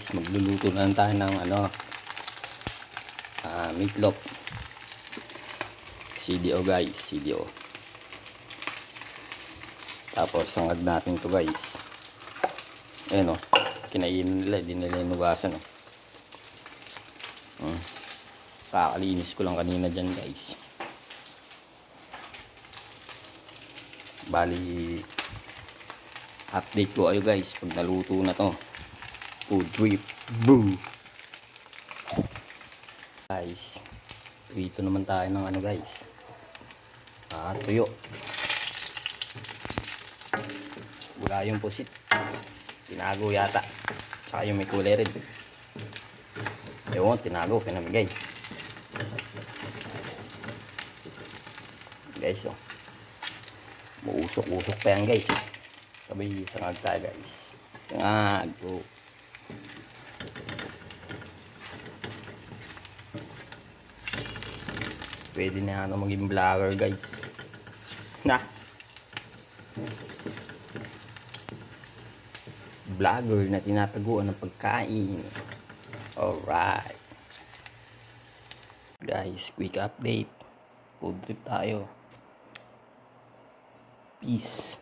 Magluluto na lang tayo ng meatloaf. CDO guys, CDO. Tapos sangag natin to guys. Ayan o, kinainan nila, hindi nila inugasan o. Kakalinis ko lang kanina dyan guys. Bali, update ko kayo guys pag naluto na to. Food trip, boo! Guys, dito naman tayo ng guys, tuyo. Wala yung pusit, tinago yata, tsaka yung may kulay red. Ewan, tinago, pinamigay guys. Muusok-usok pa yan guys. Sabi sangag tayo guys, sangag. Pwede na maging vlogger guys na. Vlogger na tinataguan ng pagkain. Alright guys, quick update. Food trip tayo. Peace.